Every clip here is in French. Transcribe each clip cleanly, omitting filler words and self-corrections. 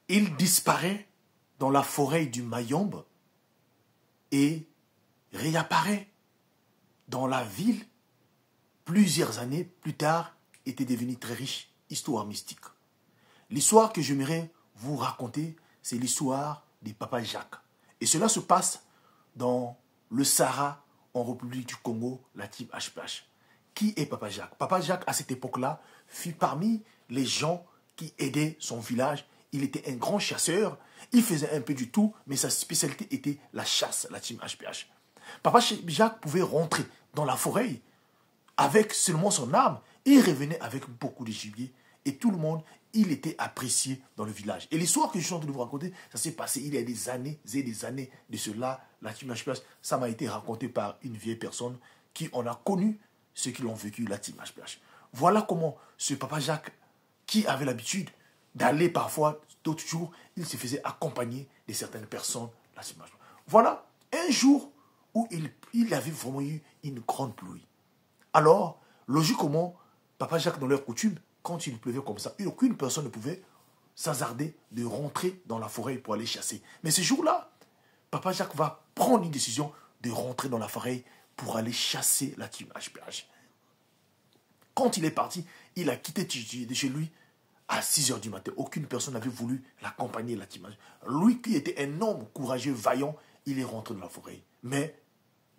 Il disparaît dans la forêt du Mayombe et réapparaît dans la ville plusieurs années plus tard, était devenu très riche. Histoire mystique. L'histoire que j'aimerais vous raconter, c'est l'histoire de Papa Jacques. Et cela se passe dans le Sahara, en République du Congo, la team HPH. Qui est Papa Jacques? Papa Jacques, à cette époque-là, fut parmi les gens qui aidaient son village. Il était un grand chasseur. Il faisait un peu du tout, mais sa spécialité était la chasse, la team HPH. Papa Jacques pouvait rentrer dans la forêt avec seulement son arme. Il revenait avec beaucoup de gibier. Et tout le monde, il était apprécié dans le village. Et l'histoire que je suis en train de vous raconter, ça s'est passé il y a des années et des années de cela. La team HPH, ça m'a été raconté par une vieille personne qui en a connu ceux qui l'ont vécu, la team HPH. Voilà comment ce Papa Jacques, qui avait l'habitude d'aller parfois, d'autres jours, il se faisait accompagner de certaines personnes. La team HPH. Voilà un jour où il avait vraiment eu une grande pluie. Alors, logiquement, Papa Jacques, dans leur coutume, quand il pleuvait comme ça, aucune personne ne pouvait s'hasarder de rentrer dans la forêt pour aller chasser. Mais ce jour-là, Papa Jacques va prendre une décision de rentrer dans la forêt pour aller chasser la team HPH. Quand il est parti, il a quitté de chez lui à 6 h du matin. Aucune personne n'avait voulu l'accompagner, la team HPH. Lui qui était un homme courageux, vaillant, il est rentré dans la forêt. Mais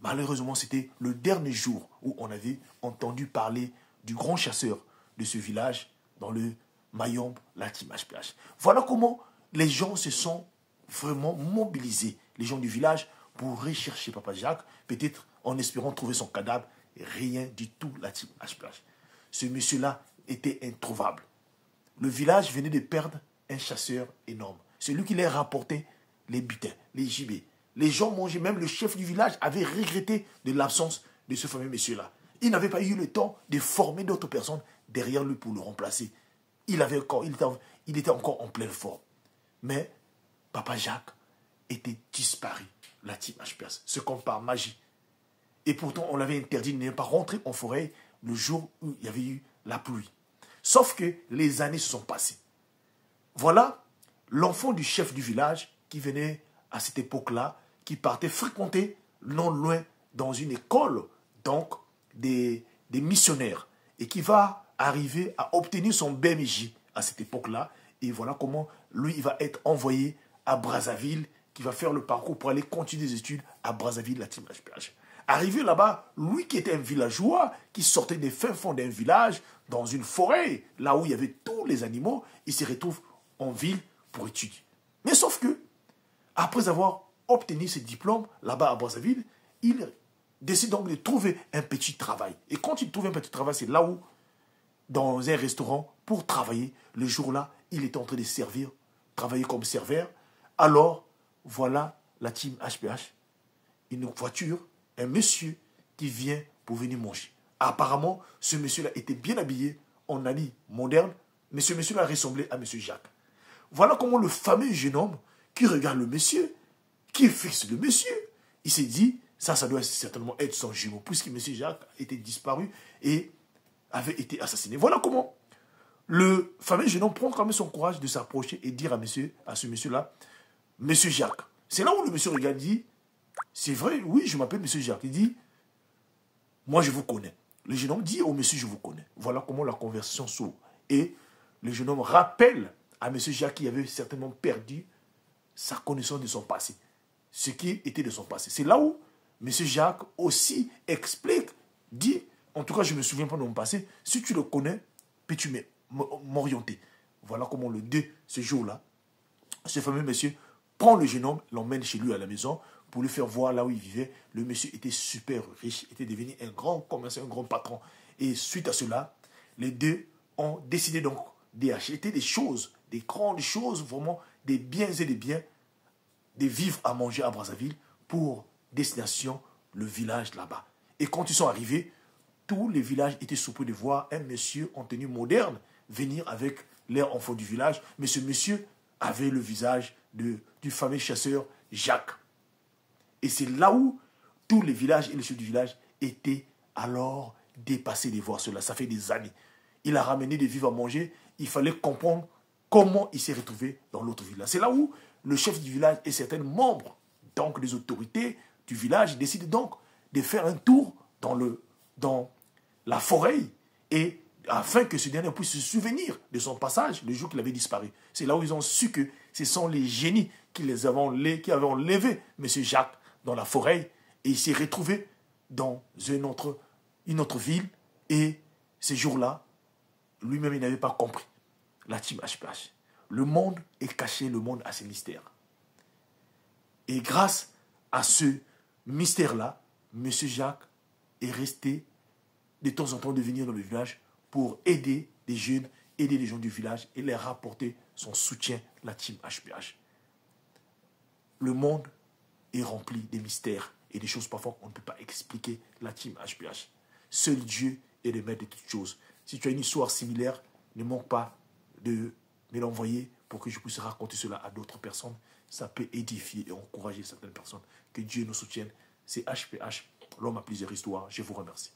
malheureusement, c'était le dernier jour où on avait entendu parler du grand chasseur de ce village dans le Mayombe, la team HPH. Voilà comment les gens se sont vraiment mobilisés, les gens du village, pour rechercher Papa Jacques, peut-être en espérant trouver son cadavre. Rien du tout, la team HPH. Ce monsieur-là était introuvable. Le village venait de perdre un chasseur énorme. C'est lui qui leur rapportait les butins, les gibets. Les gens mangeaient, même le chef du village avait regretté de l'absence de ce fameux monsieur-là. Il n'avait pas eu le temps de former d'autres personnes derrière lui pour le remplacer. Il était encore en pleine forme. Mais Papa Jacques était disparu, la team HPH. C'est comme par magie. Et pourtant, on l'avait interdit de ne pas rentrer en forêt le jour où il y avait eu la pluie. Sauf que les années se sont passées. Voilà l'enfant du chef du village qui venait à cette époque-là, qui partait fréquenter non loin dans une école, donc des missionnaires, et qui va arriver à obtenir son BMJ à cette époque-là. Et voilà comment lui, il va être envoyé à Brazzaville, qui va faire le parcours pour aller continuer des études à Brazzaville, la team HPH. Arrivé là-bas, lui qui était un villageois, qui sortait des fins fonds d'un village, dans une forêt, là où il y avait tous les animaux, il se retrouve en ville pour étudier. Mais sauf que, après avoir obtenu ses diplômes là-bas à Brazzaville, il décide donc de trouver un petit travail. Et quand il trouve un petit travail, c'est là où, dans un restaurant, pour travailler, le jour-là, il était en train de servir, travailler comme serveur. Alors, voilà la team HPH, une voiture, un monsieur qui vient pour venir manger. Apparemment, ce monsieur-là était bien habillé en habit moderne, mais ce monsieur-là ressemblait à monsieur Jacques. Voilà comment le fameux jeune homme qui regarde le monsieur, qui fixe le monsieur, il s'est dit, ça doit certainement être son jumeau, puisque monsieur Jacques était disparu et avait été assassiné. Voilà comment le fameux jeune homme prend quand même son courage de s'approcher et dire à ce monsieur-là, monsieur Jacques. C'est là où le monsieur regarde et dit, c'est vrai, oui, je m'appelle monsieur Jacques. Il dit, moi je vous connais. Le jeune homme dit au monsieur, je vous connais. Voilà comment la conversation s'ouvre. Et le jeune homme rappelle à monsieur Jacques qui avait certainement perdu sa connaissance de son passé. Ce qui était de son passé. C'est là où monsieur Jacques aussi explique, dit, en tout cas je ne me souviens pas de mon passé, si tu le connais, peux-tu m'orienter. Voilà comment le 2, ce jour-là, ce fameux monsieur prend le jeune homme, l'emmène chez lui à la maison pour lui faire voir là où il vivait. Le monsieur était super riche, était devenu un grand commerçant, un grand patron. Et suite à cela, les deux ont décidé donc d'acheter des choses, des grandes choses, vraiment des biens et des biens, des vivres à manger à Brazzaville pour destination le village là-bas. Et quand ils sont arrivés, tous les villages étaient surpris de voir un monsieur en tenue moderne venir avec leurs enfants du village. Mais ce monsieur avait le visage du fameux chasseur Jacques. Et c'est là où tous les villages et les chefs du village étaient alors dépassés de voir cela. Ça fait des années. Il a ramené des vivres à manger. Il fallait comprendre comment il s'est retrouvé dans l'autre village. C'est là où le chef du village et certains membres, donc des autorités du village, décident donc de faire un tour dans la forêt et afin que ce dernier puisse se souvenir de son passage le jour qu'il avait disparu. C'est là où ils ont su que ce sont les génies qui avaient enlevé M. Jacques dans la forêt et il s'est retrouvé dans une autre ville et ce jour-là, lui-même il n'avait pas compris la team HPH. Le monde est caché, le monde a ses mystères. Et grâce à ce mystère-là, M. Jacques est resté de temps en temps de venir dans le village pour aider des jeunes, aider les gens du village et leur apporter son soutien, la team HPH. Le monde est rempli de mystères et des choses parfois qu'on ne peut pas expliquer, la team HPH. Seul Dieu est le maître de toutes choses. Si tu as une histoire similaire, ne manque pas de me l'envoyer pour que je puisse raconter cela à d'autres personnes. Ça peut édifier et encourager certaines personnes. Que Dieu nous soutienne. C'est HPH, l'homme à plusieurs histoires. Je vous remercie.